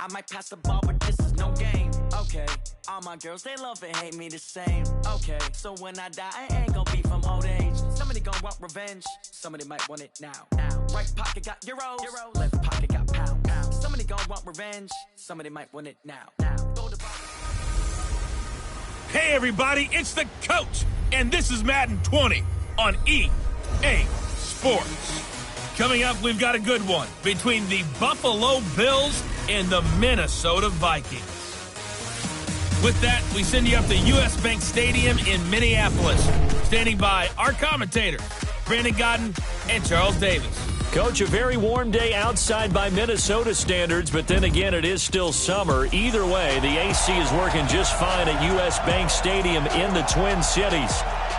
I might pass the ball, but this is no game. Okay, all my girls, they love and hate me the same. Okay, so when I die, I ain't gonna be from old age. Somebody gonna want revenge, somebody might want it now. Right pocket got euros, left pocket got pound. Somebody gonna want revenge, somebody might want it now. Hey everybody, it's the coach, and this is Madden 20 on EA Sports. Coming up, we've got a good one between the Buffalo Bills and the Minnesota Vikings. With that, we send you up to U.S. Bank Stadium in Minneapolis. Standing by our commentators, Brandon Godden and Charles Davis. Coach, a very warm day outside by Minnesota standards, but then again, it is still summer. Either way, the AC is working just fine at U.S. Bank Stadium in the Twin Cities.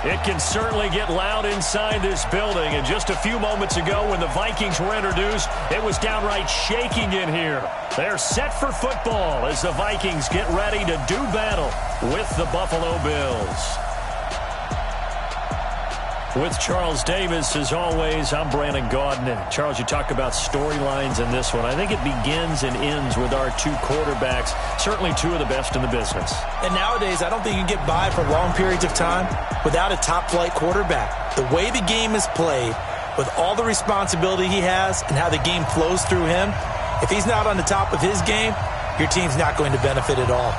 It can certainly get loud inside this building, and just a few moments ago when the Vikings were introduced, it was downright shaking in here. They're set for football as the Vikings get ready to do battle with the Buffalo Bills. With Charles Davis, as always, I'm Brandon Gaudin. And Charles, you talk about storylines in this one. I think it begins and ends with our two quarterbacks, certainly two of the best in the business. And nowadays, I don't think you can get by for long periods of time without a top-flight quarterback. The way the game is played, with all the responsibility he has and how the game flows through him, if he's not on the top of his game, your team's not going to benefit at all.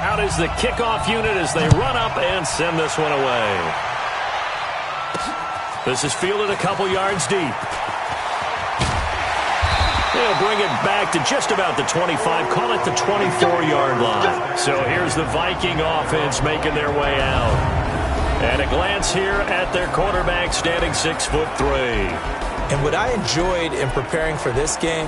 Out is the kickoff unit as they run up and send this one away. This is fielded a couple yards deep. They'll bring it back to just about the 25, call it the 24-yard line. So here's the Viking offense making their way out. And a glance here at their quarterback standing 6'3". And what I enjoyed in preparing for this game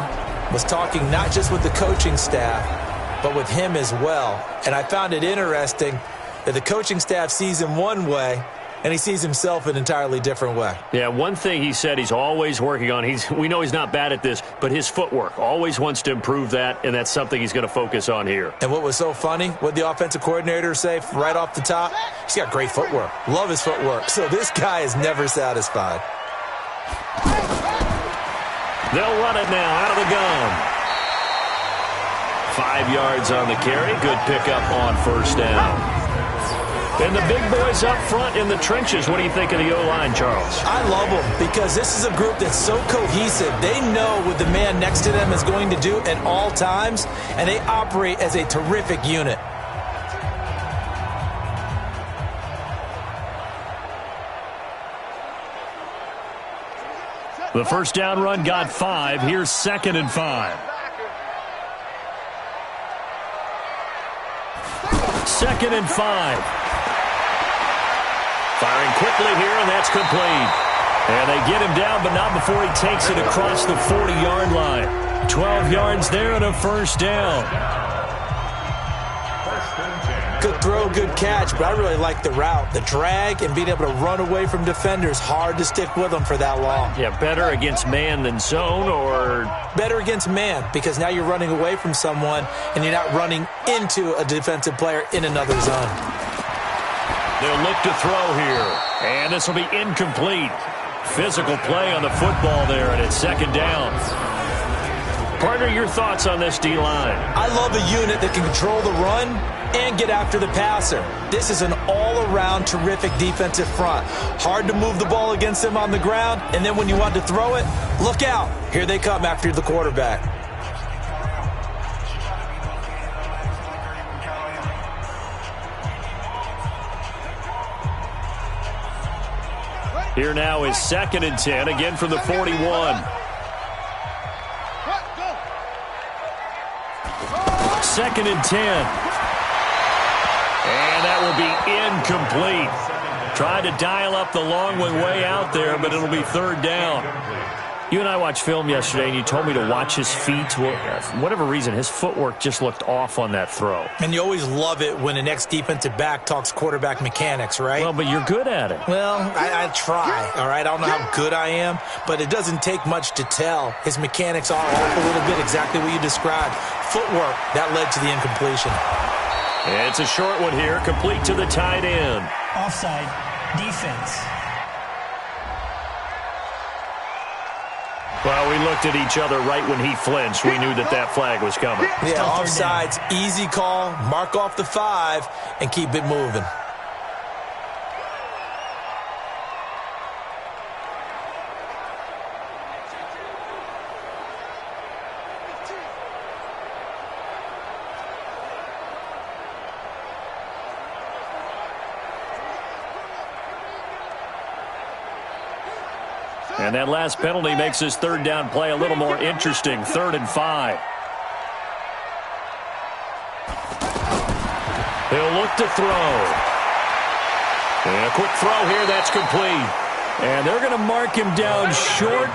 was talking not just with the coaching staff, but with him as well. And I found it interesting that the coaching staff sees him one way, and he sees himself an entirely different way. Yeah, one thing he said he's always working on, we know he's not bad at this, but his footwork, always wants to improve that, and that's something he's going to focus on here. And what was so funny, what the offensive coordinator say right off the top, he's got great footwork. Love his footwork. So this guy is never satisfied. They'll run it now out of the gun. 5 yards on the carry. Good pickup on first down. And the big boys up front in the trenches. What do you think of the O-line, Charles? I love them because this is a group that's so cohesive. They know what the man next to them is going to do at all times, and they operate as a terrific unit. The first down run got 5. Here's 2nd and 5. 2nd and 5. Firing quickly here, and that's complete. And they get him down, but not before he takes it across the 40-yard line. 12 yards there and a first down. Good throw, good catch, but I really like the route. The drag and being able to run away from defenders, hard to stick with them for that long. Yeah, better against man than zone, or? Better against man, because now you're running away from someone and you're not running into a defensive player in another zone. They'll look to throw here, and this will be incomplete. Physical play on the football there, and it's 2nd down. Partner, your thoughts on this D-line? I love a unit that can control the run and get after the passer. This is an all-around terrific defensive front. Hard to move the ball against them on the ground, and then when you want to throw it, look out. Here they come after the quarterback. Here now is 2nd and 10, again from the 41. 2nd and 10. And that will be incomplete. Tried to dial up the long one way out there, but it'll be 3rd down. You and I watched film yesterday, and you told me to watch his feet. Well, for whatever reason, his footwork just looked off on that throw. And you always love it when an ex-defensive back talks quarterback mechanics, right? Well, but you're good at it. Well, I try, all right? I don't know how good I am, but it doesn't take much to tell. His mechanics are off a little bit, exactly what you described. Footwork, that led to the incompletion. It's a short one here, complete to the tight end. Offside, defense. Well, we looked at each other right when he flinched. We knew that that flag was coming. Yeah, offsides, easy call, mark off the 5, and keep it moving. And that last penalty makes this third down play a little more interesting. 3rd and 5. He'll look to throw. And a quick throw here, that's complete. And they're going to mark him down short,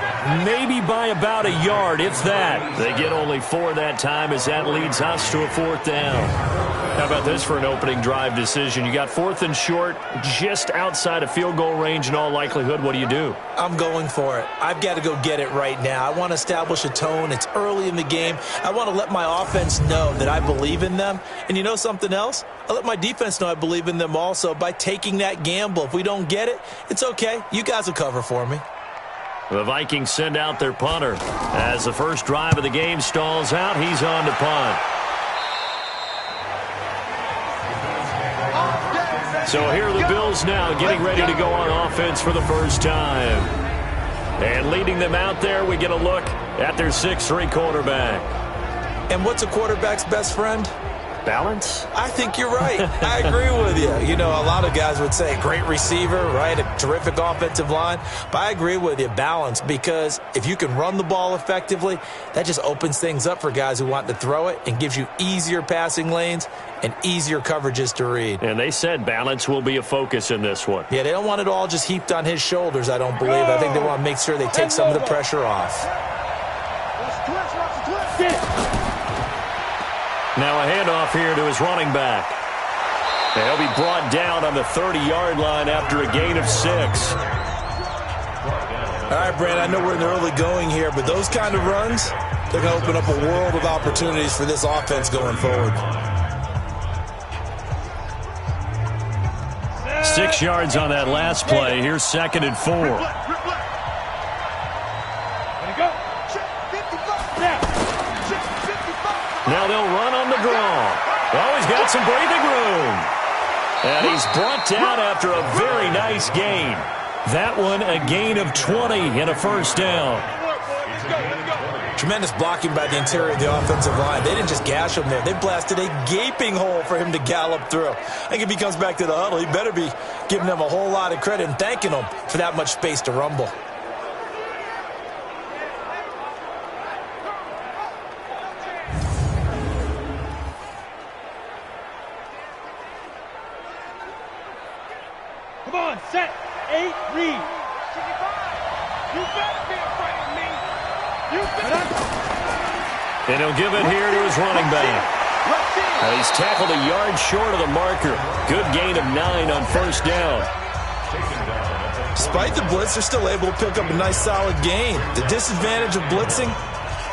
maybe by about a yard, if that. They get only 4 that time as that leads us to a 4th down. How about this for an opening drive decision? You got 4th and short, just outside of field goal range in all likelihood. What do you do? I'm going for it. I've got to go get it right now. I want to establish a tone. It's early in the game. I want to let my offense know that I believe in them. And you know something else? I let my defense know I believe in them also by taking that gamble. If we don't get it, it's okay. You guys will cover for me. The Vikings send out their punter. As the first drive of the game stalls out, he's on to punt. So here are the Bills now getting ready to go on offense for the first time. And leading them out there, we get a look at their 6'3" quarterback. And what's a quarterback's best friend? Balance? I think you're right. I agree with you. You know, a lot of guys would say great receiver, right? A terrific offensive line. But I agree with you, balance, because if you can run the ball effectively, that just opens things up for guys who want to throw it and gives you easier passing lanes and easier coverages to read. And they said balance will be a focus in this one. Yeah, they don't want it all just heaped on his shoulders, I don't believe. I think they want to make sure they take some of the pressure off. Now a handoff here to his running back. And he'll be brought down on the 30-yard line after a gain of 6. All right, Brand, I know we're in the early going here, but those kind of runs, they're going to open up a world of opportunities for this offense going forward. 6 yards on that last play. Here's 2nd and 4. Now they'll run on the draw. Oh, he's got some breathing room. And he's brought down after a very nice gain. That one a gain of 20 and a first down. Tremendous blocking by the interior of the offensive line. They didn't just gash him there. They blasted a gaping hole for him to gallop through. I think if he comes back to the huddle, he better be giving them a whole lot of credit and thanking them for that much space to rumble. Come on, set, 8, read. You better be afraid of me. You better. And he'll give it here to his running back. He's tackled a yard short of the marker. Good gain of 9 on first down. Despite the blitz, they're still able to pick up a nice solid gain. The disadvantage of blitzing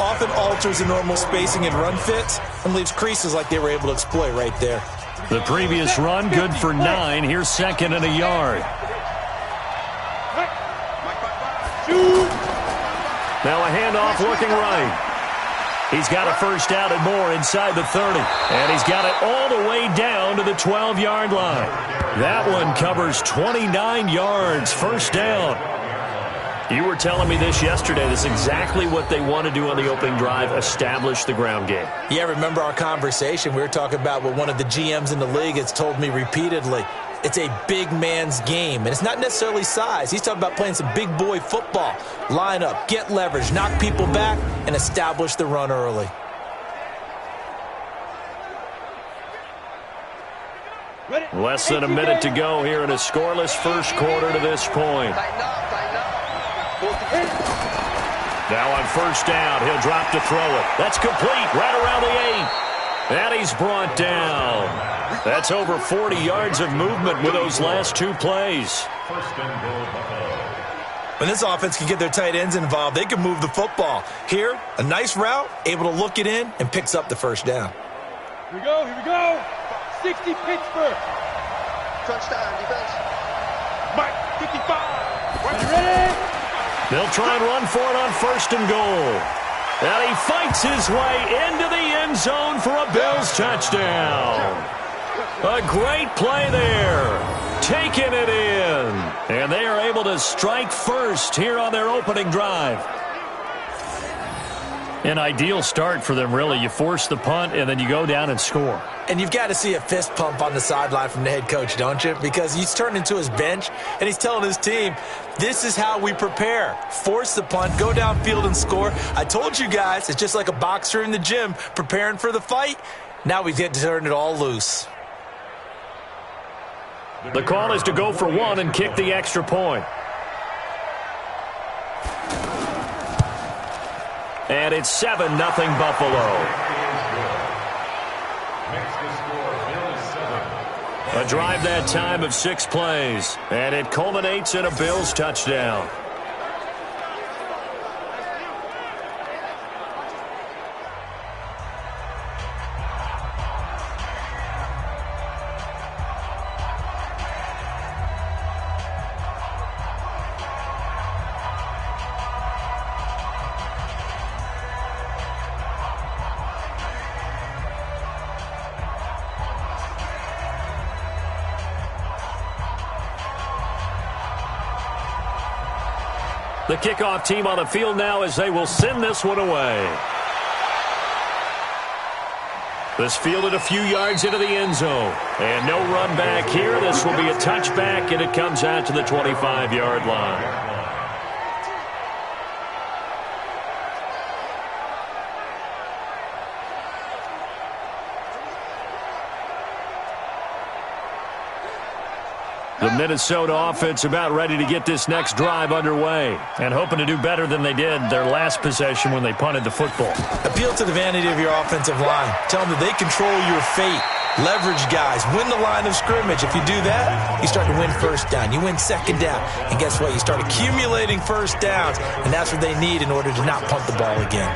often alters the normal spacing and run fits and leaves creases like they were able to exploit right there. The previous run, good for 9. Here's 2nd and a yard. Now a handoff looking right. He's got a first down and more inside the 30. And he's got it all the way down to the 12-yard line. That one covers 29 yards. First down. You were telling me this yesterday. This is exactly what they want to do on the opening drive, establish the ground game. Yeah, remember our conversation? We were talking about what one of the GMs in the league has told me repeatedly. It's a big man's game, and it's not necessarily size. He's talking about playing some big boy football. Line up, get leverage, knock people back, and establish the run early. Less than a minute to go here in a scoreless first quarter to this point. Now on first down, he'll drop to throw it. That's complete right around the 8. And he's brought down. That's over 40 yards of movement with those last 2 plays. When this offense can get their tight ends involved, they can move the football. Here, a nice route, able to look it in, and picks up the first down. Here we go, here we go. 60 Pittsburgh. Touchdown, defense. Mike, 55. Ready? They'll try and run for it on first and goal. And he fights his way into the end zone for a Bills touchdown. A great play there. Taking it in. And they are able to strike first here on their opening drive. An ideal start for them, really. You force the punt, and then you go down and score. And you've got to see a fist pump on the sideline from the head coach, don't you? Because he's turned into his bench, and he's telling his team, this is how we prepare. Force the punt, go downfield and score. I told you guys, it's just like a boxer in the gym preparing for the fight. Now we get to turn it all loose. The call is to go for 1 and kick the extra point. And it's 7-0 Buffalo. A drive that time of 6 plays. And it culminates in a Bills touchdown. The kickoff team on the field now as they will send this one away. This fielded a few yards into the end zone. And no run back here. This will be a touchback, and it comes out to the 25-yard line. The Minnesota offense about ready to get this next drive underway and hoping to do better than they did their last possession when they punted the football. Appeal to the vanity of your offensive line. Tell them that they control your fate. Leverage guys. Win the line of scrimmage. If you do that, you start to win first down. You win second down. And guess what? You start accumulating first downs, and that's what they need in order to not punt the ball again.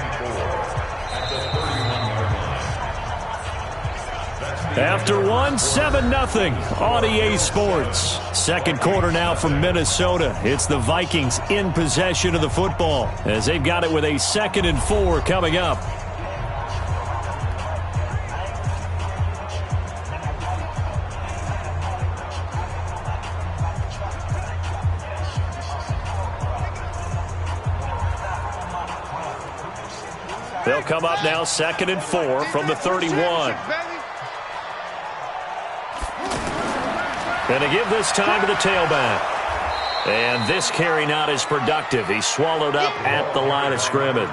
After 7-0 on EA Sports. Second quarter now from Minnesota. It's the Vikings in possession of the football as they've got it with a 2nd and 4 coming up. They'll come up now 2nd and 4 from the 31. And to give this time to the tailback. And this carry not as productive. He's swallowed up at the line of scrimmage.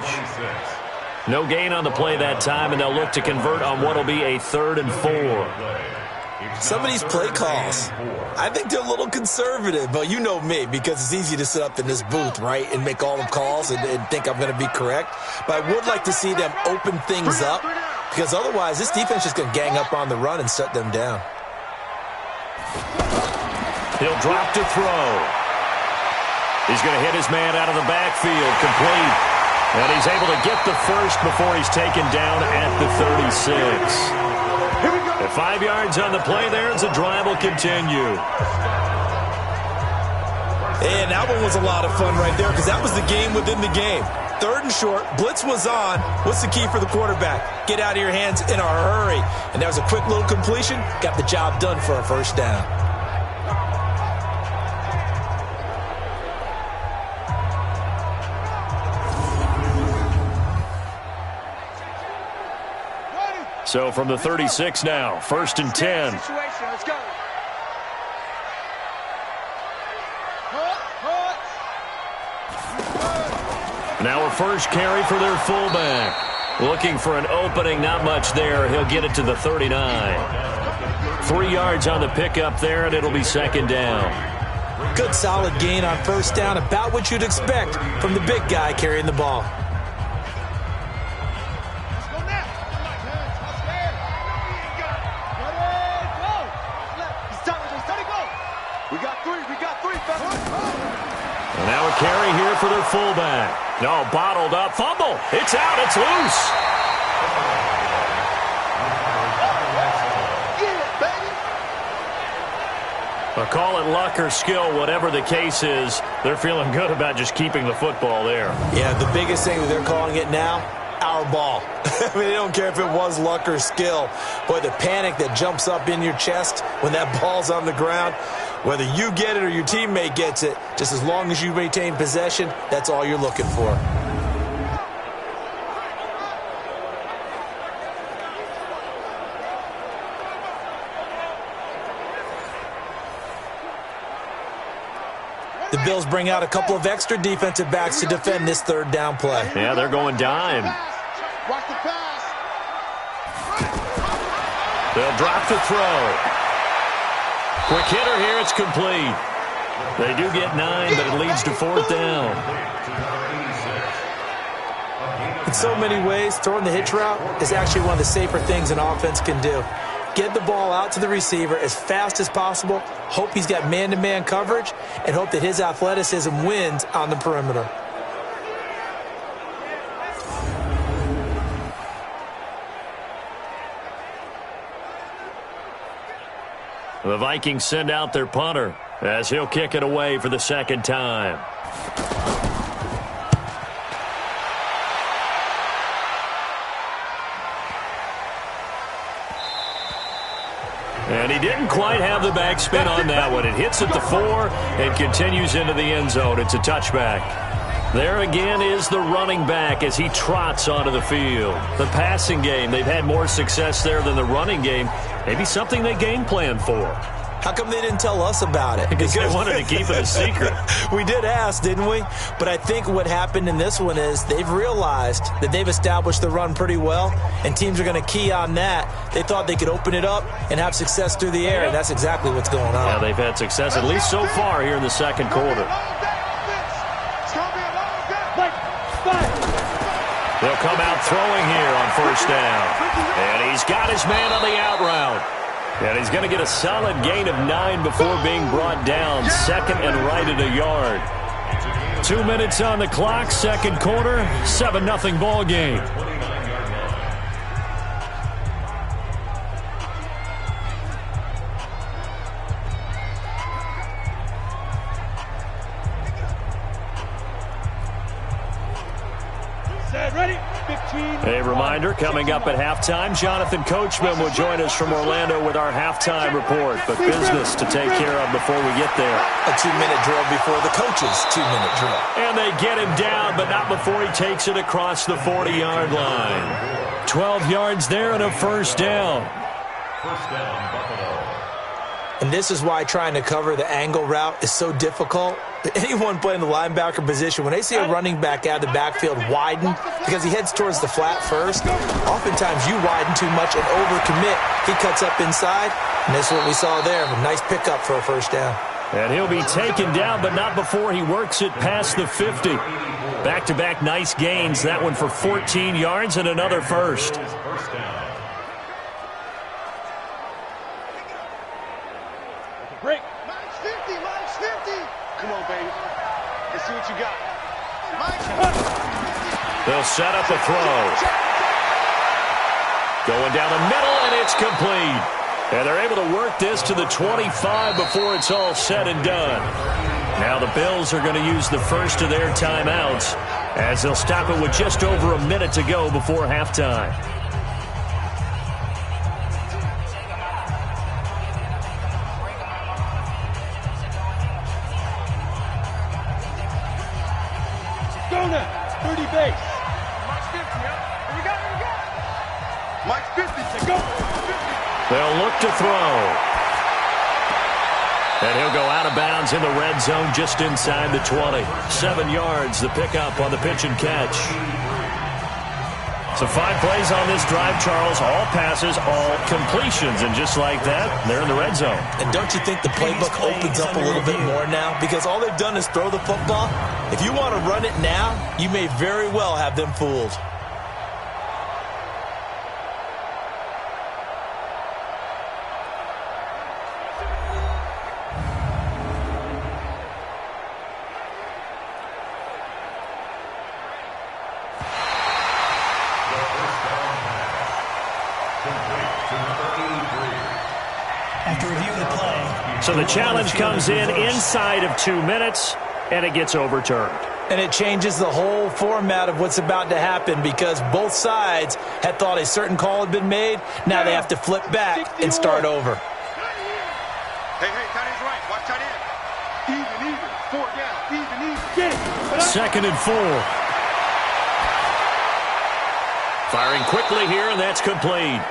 No gain on the play that time, and they'll look to convert on what will be a 3rd and 4. Some of these play calls, I think they're a little conservative, but you know me, because it's easy to sit up in this booth, right, and make all the calls and think I'm going to be correct. But I would like to see them open things up, because otherwise this defense is going to gang up on the run and shut them down. He'll drop to throw. He's going to hit his man out of the backfield, complete. And he's able to get the first before he's taken down at the 36. At 5 yards on the play there as the drive will continue. And that one was a lot of fun right there because that was the game within the game. 3rd and short, blitz was on. What's the key for the quarterback? Get out of your hands in a hurry. And that was a quick little completion. Got the job done for a first down. So from the 36 now, 1st and 10. Let's go. Now a first carry for their fullback. Looking for an opening, not much there. He'll get it to the 39. 3 yards on the pickup there, and it'll be 2nd down. Good solid gain on first down, about what you'd expect from the big guy carrying the ball. And now a carry here for their fullback. No, bottled up. Fumble. It's out. It's loose. Call it luck or skill, whatever the case is, they're feeling good about just keeping the football there. Yeah, the biggest thing that they're calling it now, our ball. I mean, they don't care if it was luck or skill. Boy, the panic that jumps up in your chest when that ball's on the ground, whether you get it or your teammate gets it, just as long as you retain possession, that's all you're looking for. The Bills bring out a couple of extra defensive backs to defend this third down play. Yeah, they're going dime. Watch the pass. They'll drop the throw. Quick hitter here, it's complete. They do get 9, but it leads to fourth down. In so many ways, throwing the hitch route is actually one of the safer things an offense can do. Get the ball out to the receiver as fast as possible, hope he's got man-to-man coverage, and hope that his athleticism wins on the perimeter. The Vikings send out their punter as he'll kick it away for the second time. And he didn't quite have the backspin on that one. It hits at the 4 and continues into the end zone. It's a touchback. There again is the running back as he trots onto the field. The passing game, they've had more success there than the running game. Maybe something they game plan for. How come they didn't tell us about it? Because they wanted to keep it a secret. We did ask, didn't we? But I think what happened in this one is they've realized that they've established the run pretty well, and teams are going to key on that. They thought they could open it up and have success through the air, and that's exactly what's going on. Yeah, they've had success, at least so far, here in the second quarter. They'll come out throwing here on first down. And he's got his man on the out route. And he's going to get a solid gain of 9 before being brought down. Second and right at a yard. 2 minutes on the clock, second quarter, 7-0 ball game. A reminder, coming up at halftime, Jonathan Coachman will join us from Orlando with our halftime report. But business to take care of before we get there. A 2-minute drill before the coach's 2-minute drill. And they get him down, but not before he takes it across the 40-yard line. 12 yards there and a first down. First down, Buffalo. And this is why trying to cover the angle route is so difficult. Anyone playing the linebacker position, when they see a running back out of the backfield widen because he heads towards the flat first, oftentimes you widen too much and overcommit. He cuts up inside, and that's what we saw there. A nice pickup for a first down. And he'll be taken down, but not before he works it past the 50. Back-to-back nice gains. That one for 14 yards and another first. First down. Break. Mine's 50, mine's 50. Come on, baby. Let's see what you got. They'll set up a throw. Going down the middle, and it's complete. And they're able to work this to the 25 before it's all said and done. Now the Bills are going to use the first of their timeouts as they'll stop it with just over a minute to go before halftime. Go now. 30 base. Mine's 50, huh? Here we go, here we go. Mine's 50. Go. 50. They'll look to throw. And he'll go out of bounds in the red zone just inside the 20. 7 yards, the pickup on the pitch and catch. So 5 plays on this drive, Charles. All passes, all completions. And just like that, they're in the red zone. And don't you think the playbook opens up a little bit more now? Because all they've done is throw the football. If you want to run it now, you may very well have them fooled. So the challenge comes in inside of 2 minutes, and it gets overturned. And it changes the whole format of what's about to happen because both sides had thought a certain call had been made. Now they have to flip back and start over. Hey, tight end's right. Watch tight end. Even. 4 down. Even. Second and 4. Firing quickly here, and that's complete.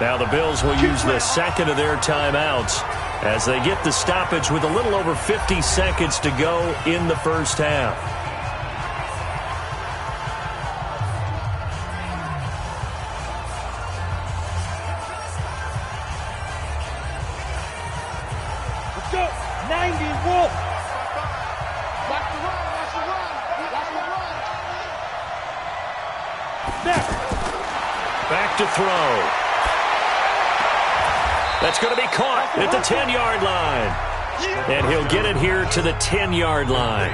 Now the Bills will use the second of their timeouts as they get the stoppage with a little over 50 seconds to go in the first half. Let's go. 90, Wolf. Watch the run. Snap. Back to throw. That's going to be caught at the 10-yard line. And he'll get it here to the 10-yard line.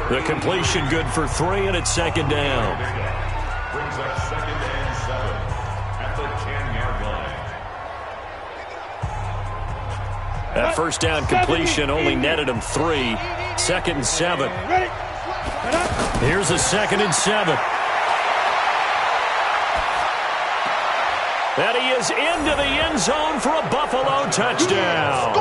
The completion good for 3, and it's second down. Brings up 2nd and 7 at the 10-yard line. That first down completion only netted him 3. 2nd and 7. Here's a 2nd and 7. And he is into the end zone for a Buffalo touchdown.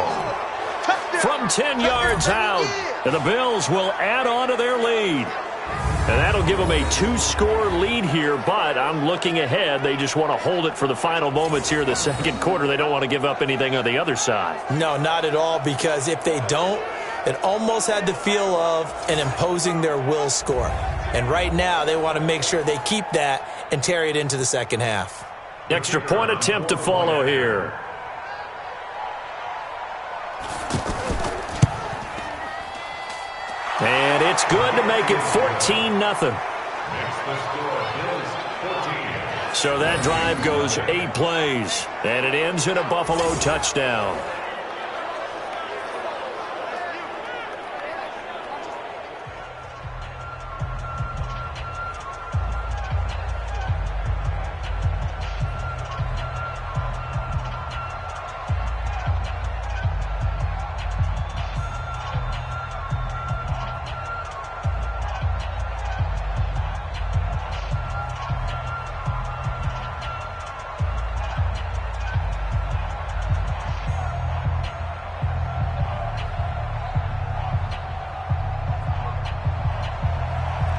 From 10 yards out, and the Bills will add on to their lead. And that'll give them a 2-score lead here, but I'm looking ahead. They just want to hold it for the final moments here in the second quarter. They don't want to give up anything on the other side. No, not at all, because if they don't, it almost had the feel of an imposing their will score. And right now, they want to make sure they keep that and carry it into the second half. Extra point attempt to follow here. And it's good to make it 14-0. So that drive goes 8 plays, and it ends in a Buffalo touchdown.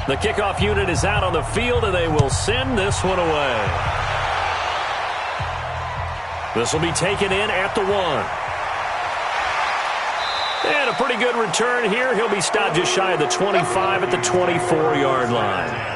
The kickoff unit is out on the field, and they will send this one away. This will be taken in at the 1. And a pretty good return here. He'll be stopped just shy of the 25 at the 24-yard line.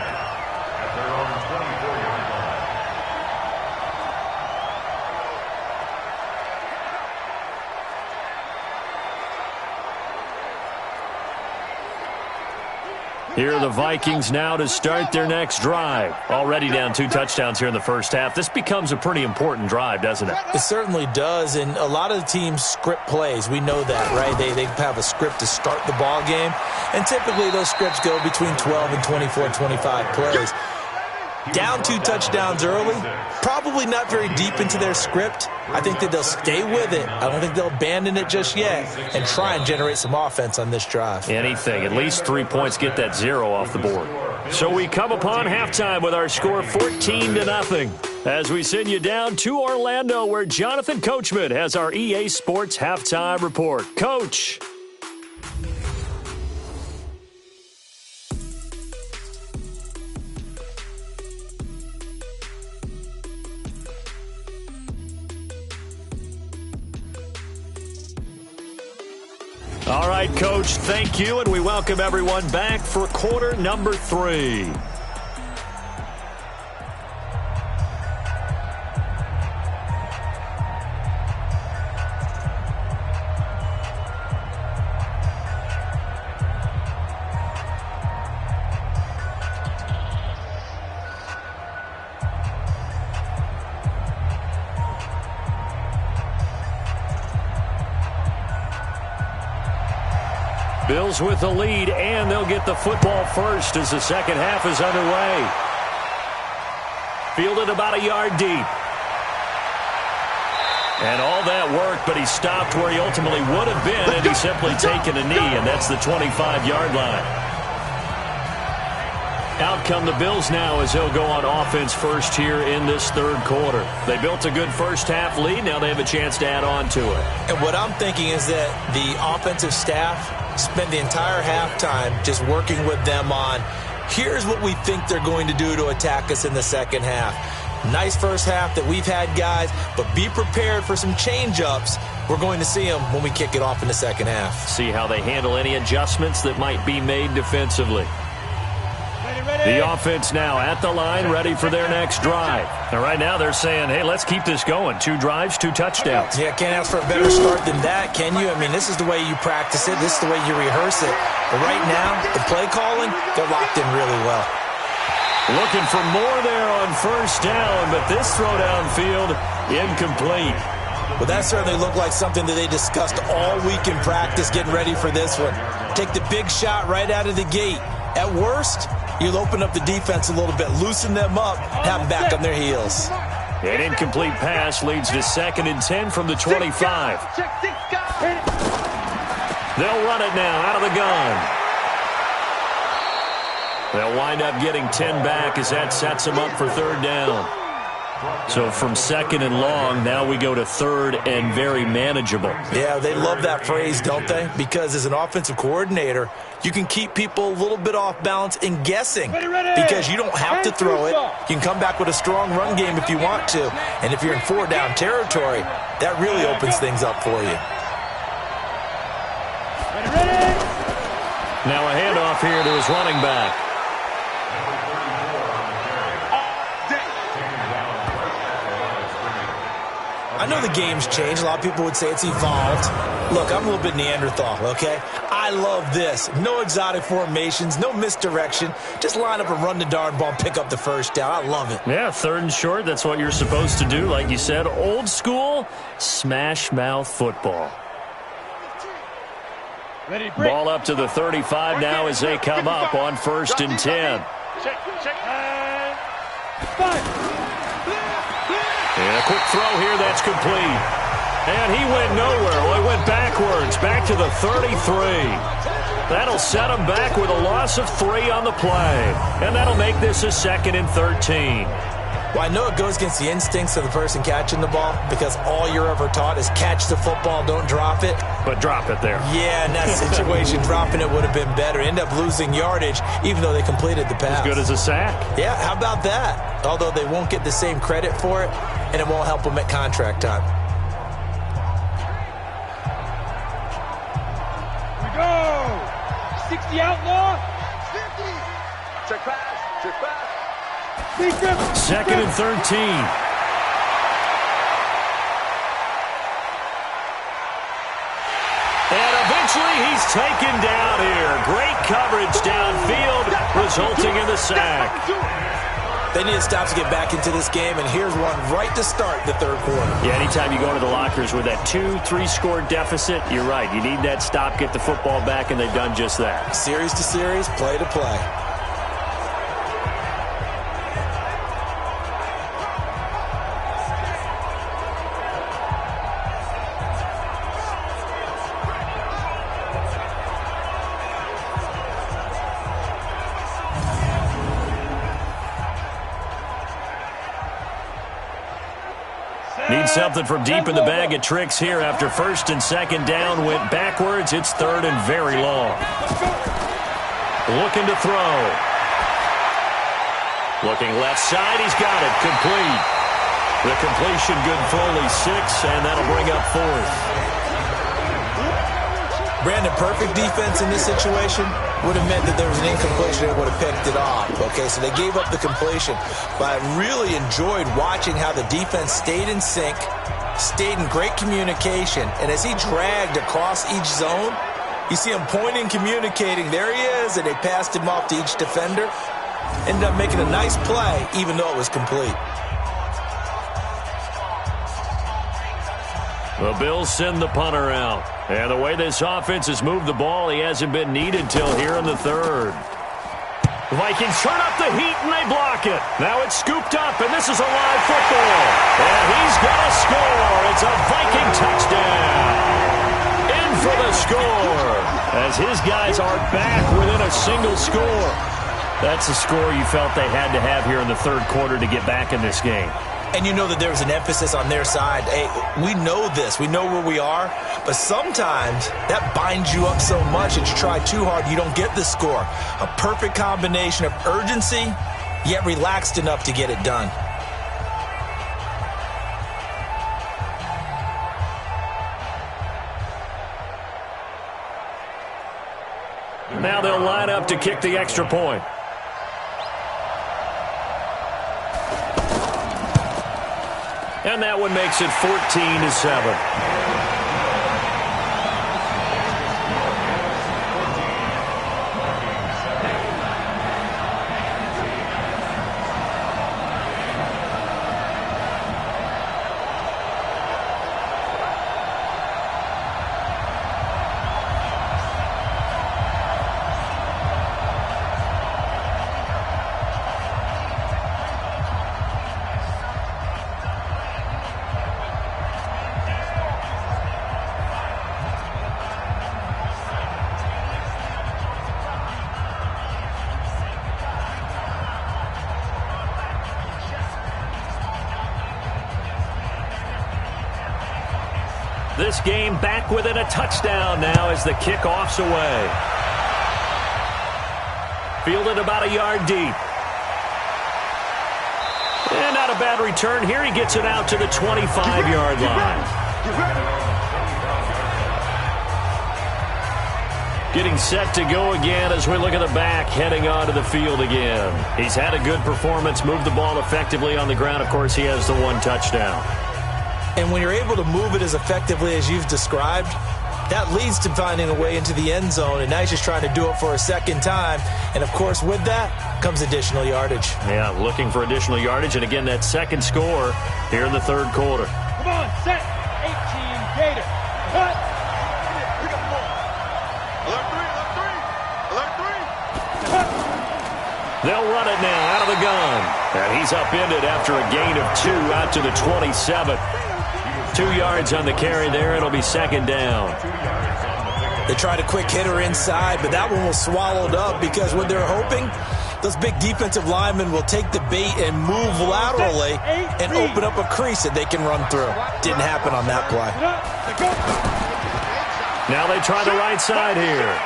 Here are the Vikings now to start their next drive. Already down 2 touchdowns here in the first half. This becomes a pretty important drive, doesn't it? It certainly does, and a lot of the teams script plays. We know that, right? They have a script to start the ball game, and typically those scripts go between 12 and 24, 25 plays. Down 2 touchdowns early, probably not very deep into their script. I think that they'll stay with it. I don't think they'll abandon it just yet and try and generate some offense on this drive. Anything. At least 3 points, get that 0 off the board. So we come upon halftime with our score 14-0 as we send you down to Orlando, where Jonathan Coachman has our EA Sports halftime report. Coach. All right, Coach, thank you, and we welcome everyone back for quarter number 3. Bills with the lead, and they'll get the football first as the second half is underway. Fielded about a yard deep. And all that work, but he stopped where he ultimately would have been had he simply taken a knee, and that's the 25-yard line. Out come the Bills now as they'll go on offense first here in this third quarter. They built a good first-half lead. Now they have a chance to add on to it. And what I'm thinking is that the offensive staff spent the entire halftime just working with them on, here's what we think they're going to do to attack us in the second half. Nice first half that we've had, guys, but be prepared for some change-ups. We're going to see them when we kick it off in the second half. See how they handle any adjustments that might be made defensively. The offense now at the line, ready for their next drive. And right now they're saying, hey, let's keep this going. 2 drives, 2 touchdowns. Yeah, can't ask for a better start than that, can you? I mean, this is the way you practice it. This is the way you rehearse it. But right now, the play calling, they're locked in really well. Looking for more there on first down, but this throw downfield, incomplete. Well, that certainly looked like something that they discussed all week in practice, getting ready for this one. Take the big shot right out of the gate. At worst, you'll open up the defense a little bit, loosen them up, have them back on their heels. An incomplete pass leads to 2nd and 10 from the 25. They'll run it now out of the gun. They'll wind up getting 10 back as that sets them up for 3rd down. So from 2nd and long, now we go to 3rd and very manageable. Yeah, they love that phrase, don't they? Because as an offensive coordinator, you can keep people a little bit off balance and guessing because you don't have to throw it. You can come back with a strong run game if you want to. And if you're in 4-down territory, that really opens things up for you. Now a handoff here to his running back. I know the game's changed. A lot of people would say it's evolved. Look, I'm a little bit Neanderthal, okay? I love this. No exotic formations, no misdirection. Just line up and run the darn ball, pick up the first down. I love it. Yeah, 3rd and short, that's what you're supposed to do. Like you said, old school, smash mouth football. Ball up to the 35 now as they come up on 1st and 10. And a quick throw here that's complete. And he went nowhere. Well, he went backwards, back to the 33. That'll set him back with a loss of 3 on the play. And that'll make this a 2nd and 13. Well, I know it goes against the instincts of the person catching the ball because all you're ever taught is catch the football, don't drop it. But drop it there. Yeah, in that situation, dropping it would have been better. End up losing yardage even though they completed the pass. As good as a sack. Yeah, how about that? Although they won't get the same credit for it, and it won't help them at contract time. Here we go. 60 outlaw. 50. Check pass. Check pass. 2nd and 13. And eventually he's taken down here. Great coverage downfield, resulting in the sack. They need to stop to get back into this game, and here's one right to start the 3rd quarter. Yeah, anytime you go into the lockers with that 2-3 score deficit, you're right. You need that stop, get the football back, and they've done just that. Series to series, play to play. Need something from deep in the bag of tricks here after 1st and 2nd down. Went backwards. It's 3rd and very long. Looking to throw. Looking left side. He's got it. Complete. The completion good for only 6, and that'll bring up 4th. Brandon, perfect defense in this situation would have meant that there was an incompletion and would have picked it off. Okay, so they gave up the completion. But I really enjoyed watching how the defense stayed in sync, stayed in great communication, and as he dragged across each zone, you see him pointing, communicating. There he is, and they passed him off to each defender. Ended up making a nice play, even though it was complete. The Bills send the punter out. And the way this offense has moved the ball, he hasn't been needed till here in the third. The Vikings turn up the heat, and they block it. Now it's scooped up, and this is a live football. And he's got a score. It's a Viking touchdown. In for the score, as his guys are back within a single score. That's the score you felt they had to have here in the third quarter to get back in this game. And you know that there was an emphasis on their side. Hey, we know this. We know where we are. But sometimes that binds you up so much that you try too hard, you don't get the score. A perfect combination of urgency, yet relaxed enough to get it done. Now they'll line up to kick the extra point. And that one makes it 14-7. This game back within a touchdown now as the kickoff's away. Fielded about a yard deep. And not a bad return here. He gets it out to the 25-yard line. Getting set to go again as we look at the back heading onto the field again. He's had a good performance, moved the ball effectively on the ground. Of course, he has the one touchdown. And when you're able to move it as effectively as you've described, that leads to finding a way into the end zone. And now he's just trying to do it for a second time. And, of course, with that comes additional yardage. Yeah, looking for additional yardage. And, again, that second score here in the third quarter. Come on, set. 18 Gator. Cut. Pick up the ball. Alert three. They'll run it now out of the gun. And he's upended after a gain of 2 out to the 27. 2 yards on the carry there. It'll be second down. They tried a quick hitter inside, but that one was swallowed up because what they're hoping, those big defensive linemen will take the bait and move laterally and open up a crease that they can run through. Didn't happen on that play. Now they try the right side here.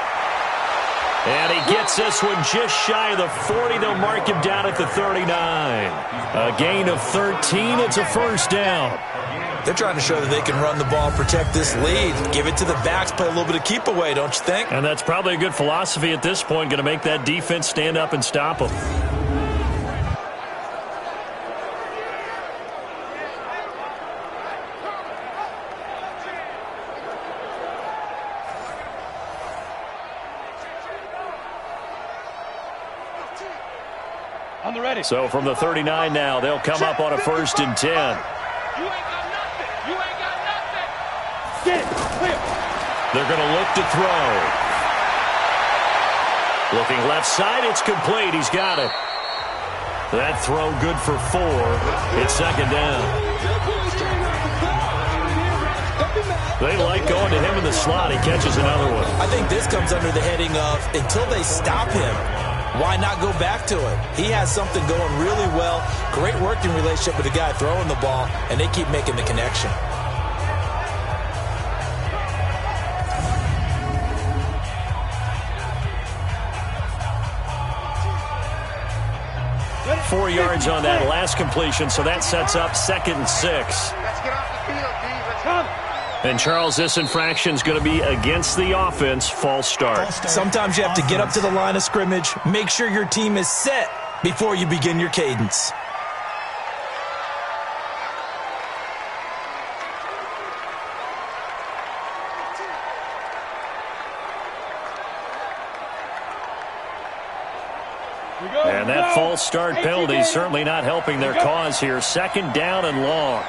And he gets this one just shy of the 40. They'll mark him down at the 39. A gain of 13. It's a first down. They're trying to show that they can run the ball, protect this lead, give it to the backs, play a little bit of keep away, don't you think? And that's probably a good philosophy at this point, going to make that defense stand up and stop them. On the ready. So from the 39 now, they'll come up on a 1st and 10. You ain't got nothing. You ain't got nothing. Get it. Clear. They're going to look to throw. Looking left side, it's complete. He's got it. That throw good for 4. It's second down. They like going to him in the slot. He catches another one. I think this comes under the heading of until they stop him, why not go back to it? He has something going really well. Great working relationship with the guy throwing the ball, and they keep making the connection. Ready. 4 yards on that last completion, so that sets up 2nd and 6. Let's get off the field, D. Let's Come. And, Charles, this infraction is going to be against the offense. False start. Sometimes you have to get up to the line of scrimmage, make sure your team is set before you begin your cadence. And that false start penalty is certainly not helping their cause here. 2nd down and long.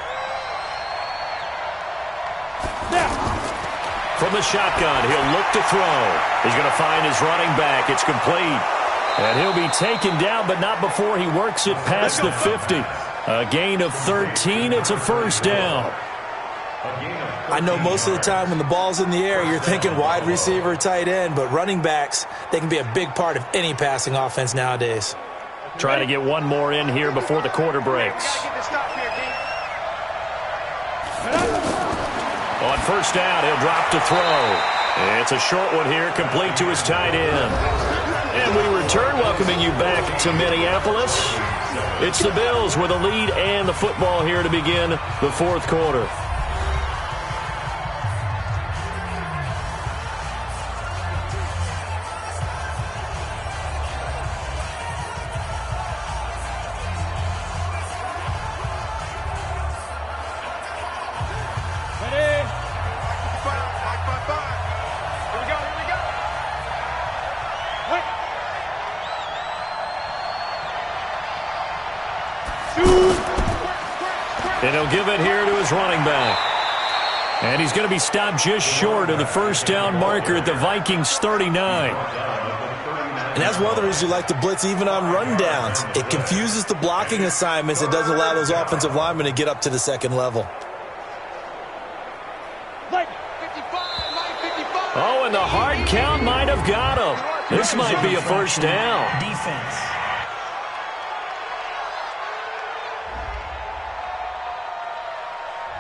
From the shotgun, he'll look to throw. He's going to find his running back. It's complete. And he'll be taken down, but not before he works it past the 50. A gain of 13. It's a first down. I know most of the time when the ball's in the air, you're thinking wide receiver, tight end, but running backs, they can be a big part of any passing offense nowadays. Trying to get one more in here before the quarter breaks. On first down, he'll drop to throw. It's a short one here, complete to his tight end. And we return, welcoming you back to Minneapolis. It's the Bills with a lead and the football here to begin the fourth quarter. And he'll give it here to his running back. And he's going to be stopped just short of the first down marker at the Vikings 39. And that's one of the reasons you like to blitz even on rundowns. It confuses the blocking assignments. It doesn't allow those offensive linemen to get up to the second level. Oh, and the hard count might have got him. This might be a first down. Defense.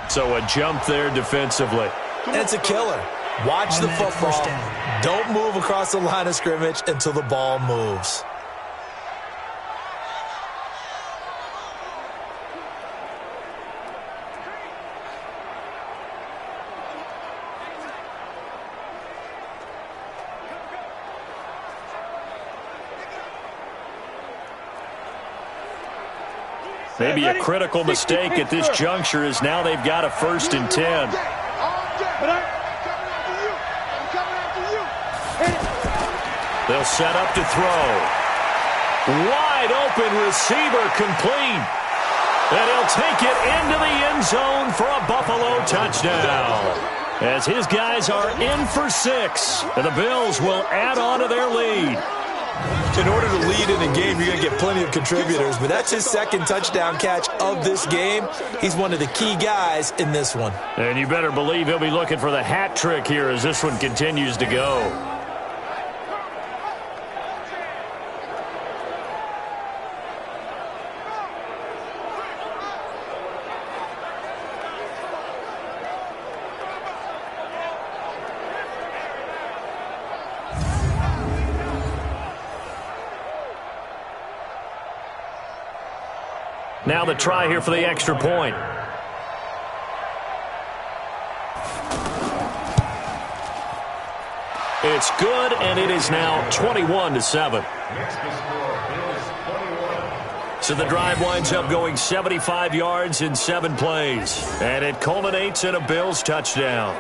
So a jump there defensively. And it's a killer. Watch the football. Don't move across the line of scrimmage until the ball moves. Maybe a critical mistake at this juncture is now they've got a 1st and 10. They'll set up to throw. Wide open receiver complete. And he'll take it into the end zone for a Buffalo touchdown. As his guys are in for 6. And the Bills will add on to their lead. In order to lead in a game, you're going to get plenty of contributors, but that's his 2nd touchdown catch of this game. He's one of the key guys in this one. And you better believe he'll be looking for the hat trick here as this one continues to go. Now the try here for the extra point. It's good, and it is now 21-7. So the drive winds up going 75 yards in 7 plays. And it culminates in a Bills touchdown.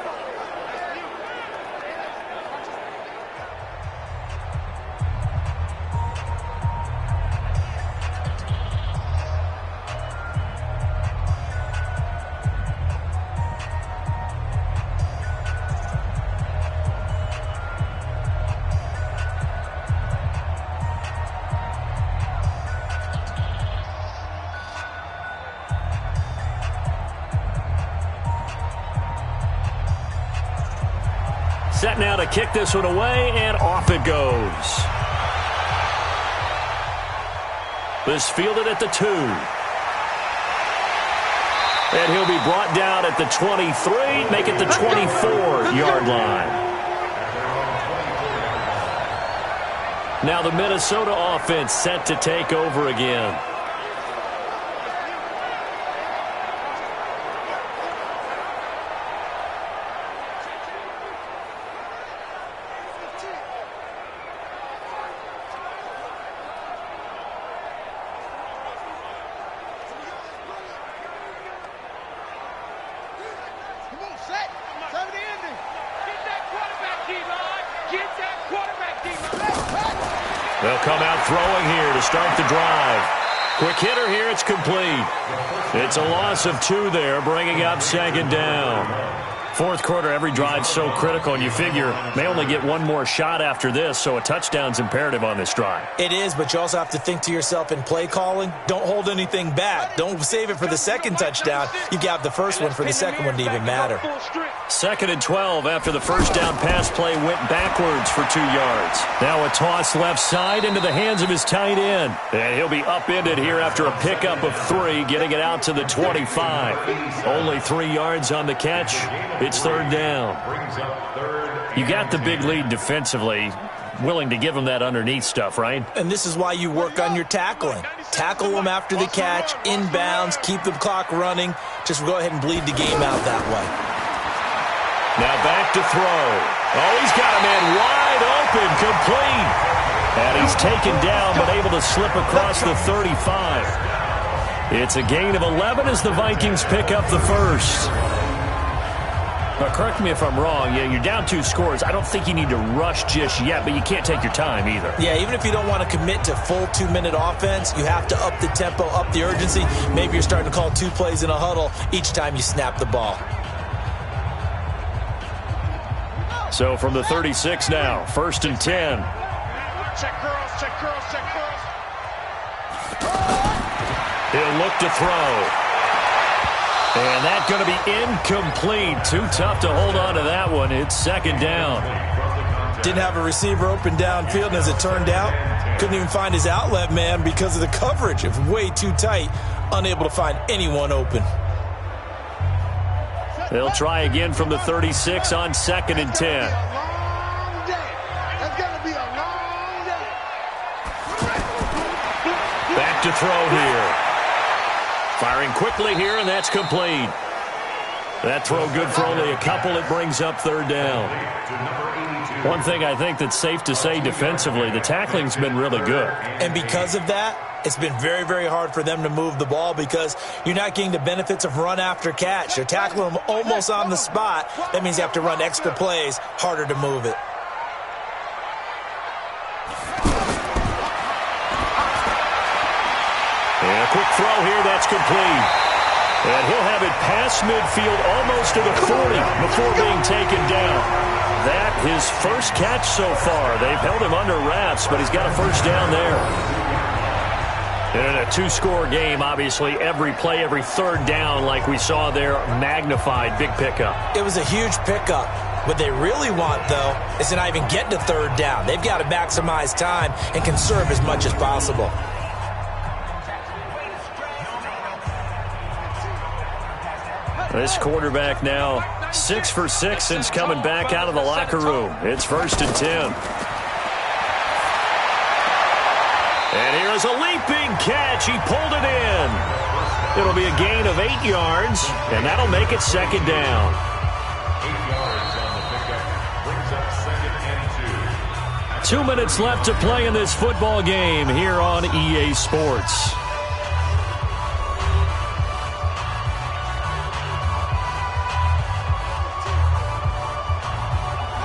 Set now to kick this one away, and off it goes. This fielded at the 2. And he'll be brought down at the 23, make it the 24-yard line. Now the Minnesota offense set to take over again. They'll come out throwing here to start the drive. Quick hitter here, it's complete. It's a loss of 2 there, bringing up 2nd down. Fourth quarter, every drive so critical, and you figure may only get one more shot after this, so a touchdown's imperative on this drive. It is, but you also have to think to yourself in play calling, don't hold anything back. Don't save it for the second touchdown. You got the first one for the second one to even matter. 2nd and 12 after the first down pass play went backwards for 2 yards. Now a toss left side into the hands of his tight end. And he'll be upended here after a pickup of 3, getting it out to the 25. Only 3 yards on the catch. It's 3rd down. You got the big lead defensively. Willing to give them that underneath stuff, right? And this is why you work on your tackling. Tackle them after the catch, inbounds, keep the clock running. Just go ahead and bleed the game out that way. Now back to throw. Oh, he's got a man wide open, complete. And he's taken down, but able to slip across the 35. It's a gain of 11 as the Vikings pick up the first. But correct me if I'm wrong. Yeah, you're down 2 scores. I don't think you need to rush just yet, but you can't take your time either. Yeah, even if you don't want to commit to full 2-minute offense, you have to up the tempo, up the urgency. Maybe you're starting to call 2 plays in a huddle each time you snap the ball. So from the 36 now, 1st and 10. Check girls, check girls, check girls. He'll look to throw. And that's going to be incomplete. Too tough to hold on to that one. It's 2nd down. Didn't have a receiver open downfield, and as it turned out, couldn't even find his outlet man because of the coverage. It was way too tight, unable to find anyone open. They'll try again from the 36 on 2nd and 10. Back to throw here. Firing quickly here, and that's complete. That throw good for only a couple. It brings up 3rd down. One thing I think that's safe to say defensively, the tackling's been really good. And because of that, it's been very, very hard for them to move the ball because you're not getting the benefits of run after catch. They're tackling them almost on the spot. That means you have to run extra plays, harder to move it. And a quick throw here, that's complete. And he'll have it past midfield almost to the 40 before being taken down. That his first catch so far. They've held him under wraps, but he's got a first down there. And in a 2-score game, obviously, every play, every 3rd down, like we saw there, magnified, big pickup. It was a huge pickup. What they really want, though, is to not even get to 3rd down. They've got to maximize time and conserve as much as possible. This quarterback now 6 for 6 since coming back out of the locker room. It's 1st and 10. And here's a leaping catch. He pulled it in. It'll be a gain of 8 yards, and that'll make it 2nd down. 8 yards on the pickup. Brings up 2nd and 2. 2 minutes left to play in this football game here on EA Sports.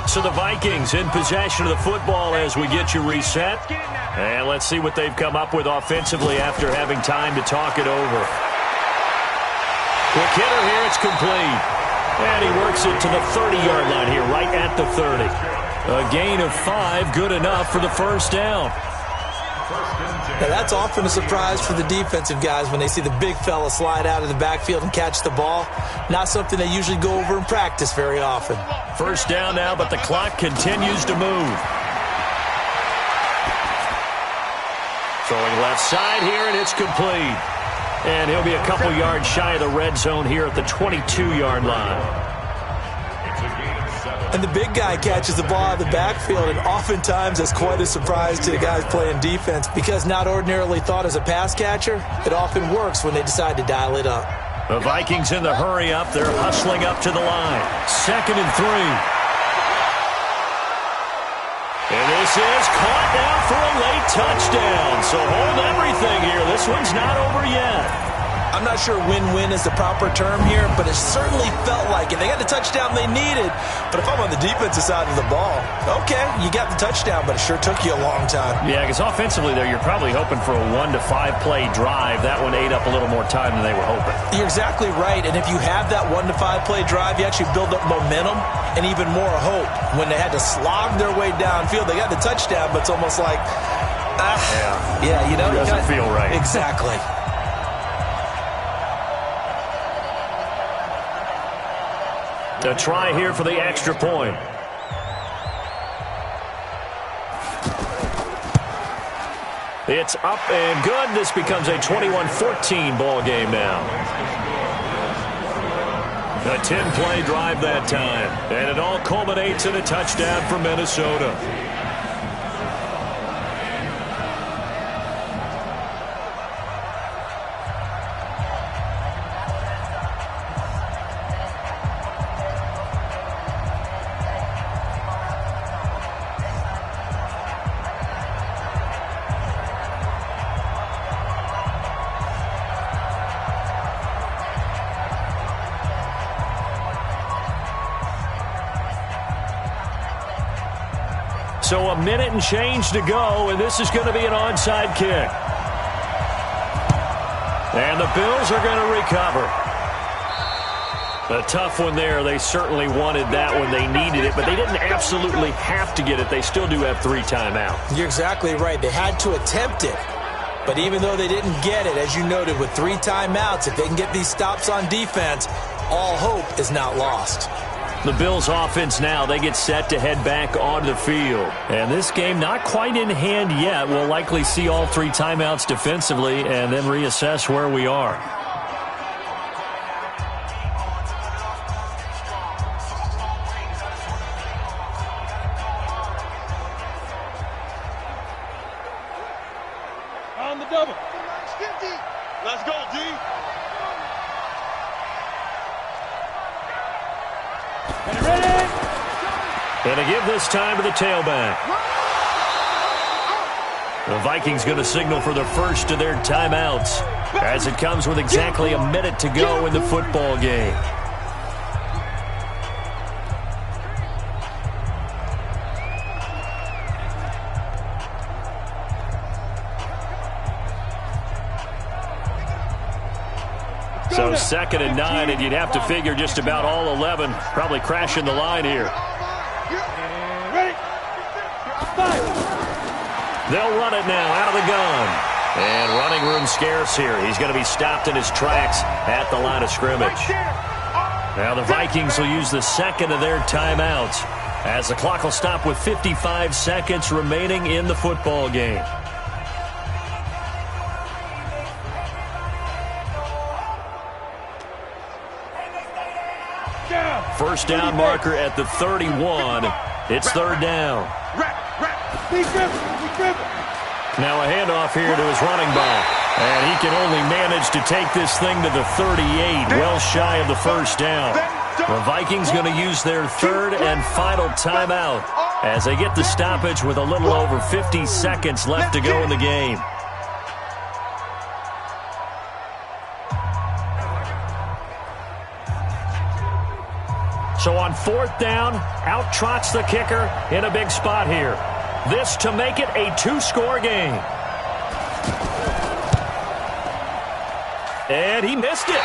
So the Vikings in possession of the football as we get you reset. And let's see what they've come up with offensively after having time to talk it over. Quick hitter here, it's complete. And he works it to the 30-yard line here, right at the 30. A gain of 5, good enough for the first down. Now that's often a surprise for the defensive guys when they see the big fella slide out of the backfield and catch the ball. Not something they usually go over in practice very often. First down now, but the clock continues to move. Throwing left side here, and it's complete. And he'll be a couple yards shy of the red zone here at the 22-yard line. And the big guy catches the ball out of the backfield, and oftentimes that's quite a surprise to the guys playing defense because not ordinarily thought as a pass catcher, it often works when they decide to dial it up. The Vikings in the hurry up. They're hustling up to the line. 2nd and 3. And this is caught now for a late touchdown. So hold everything here. This one's not over yet. I'm not sure win-win is the proper term here, but it certainly felt like it. They got the touchdown they needed, but if I'm on the defensive side of the ball, okay, you got the touchdown, but it sure took you a long time. Yeah, because offensively there, you're probably hoping for a 1 to 5 play drive. That one ate up a little more time than they were hoping. You're exactly right, and if you have that 1 to 5 play drive, you actually build up momentum and even more hope. When they had to slog their way downfield, they got the touchdown, but it's almost like, it doesn't feel right. Exactly. A try here for the extra point. It's up and good. This becomes a 21-14 ball game now. A 10-play drive that time. And it all culminates in a touchdown for Minnesota. So a minute and change to go, and this is going to be an onside kick. And the Bills are going to recover. A tough one there. They certainly wanted that when they needed it, but they didn't absolutely have to get it. They still do have 3 timeouts. You're exactly right. They had to attempt it. But even though they didn't get it, as you noted, with 3 timeouts, if they can get these stops on defense, all hope is not lost. The Bills offense now, they get set to head back onto the field. And this game not quite in hand yet. We'll likely see all 3 timeouts defensively and then reassess where we are. On the double. Let's go, D. And to give this time to the tailback. The Vikings going to signal for the first of their timeouts as it comes with exactly a minute to go in the football game. So 2nd and 9, and you'd have to figure just about all 11 probably crashing the line here. They'll run it now out of the gun. And running room scarce here. He's going to be stopped in his tracks at the line of scrimmage. Now the Vikings will use the 2nd of their timeouts as the clock will stop with 55 seconds remaining in the football game. First down marker at the 31. It's 3rd down. Now a handoff here to his running back. And he can only manage to take this thing to the 38, well shy of the first down. The Vikings going to use their 3rd and final timeout as they get the stoppage with a little over 50 seconds left to go in the game. So on 4th down, out trots the kicker in a big spot here. This to make it a 2-score game. And he missed it.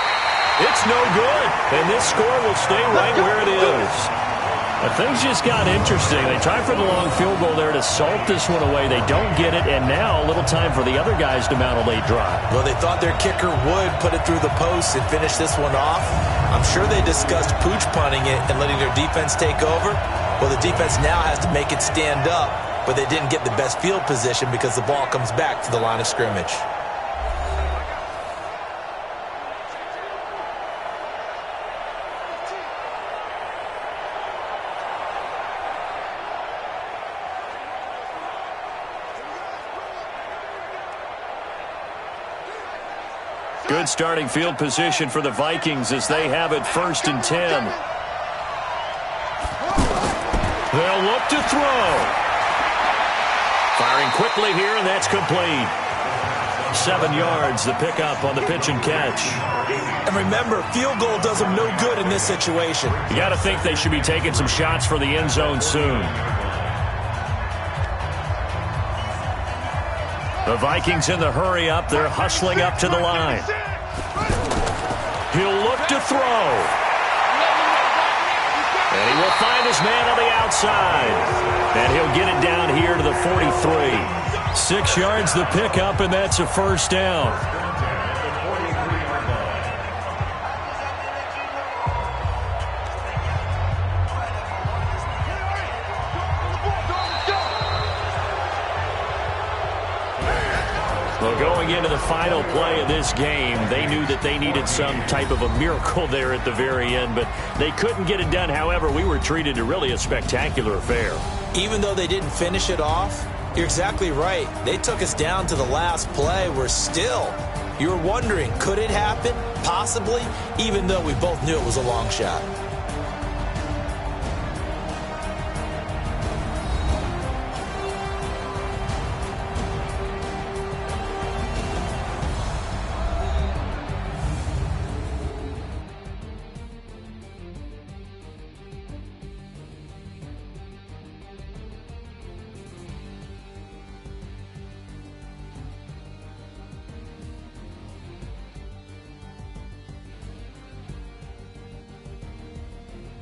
It's no good. And this score will stay right where it is. But things just got interesting. They tried for the long field goal there to salt this one away. They don't get it, and now a little time for the other guys to mount a late drive. Well, they thought their kicker would put it through the post and finish this one off. I'm sure they discussed pooch punting it and letting their defense take over. Well, the defense now has to make it stand up, but they didn't get the best field position because the ball comes back to the line of scrimmage. Good starting field position for the Vikings as they have it 1st and 10. They'll look to throw. Firing quickly here, and that's complete. 7 yards, the pickup on the pitch and catch. And remember, field goal does them no good in this situation. You got to think they should be taking some shots for the end zone soon. The Vikings in the hurry up. They're hustling up to the line. He'll look to throw. And he will find his man on the outside. And he'll get it down here to the 43. 6 yards the pickup, and that's a first down. Well, going into the final play of this game, they knew that they needed some type of a miracle there at the very end, but they couldn't get it done. However, we were treated to really a spectacular affair. Even though they didn't finish it off, you're exactly right. They took us down to the last play. We're still, you were wondering, could it happen? Possibly, even though we both knew it was a long shot.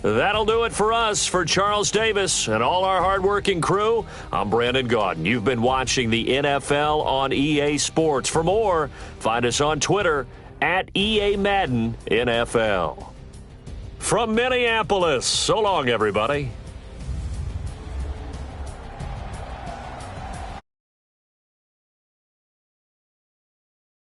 That'll do it for us. For Charles Davis and all our hardworking crew, I'm Brandon Gaudin. You've been watching the NFL on EA Sports. For more, find us on Twitter at EA Madden NFL. From Minneapolis, so long, everybody.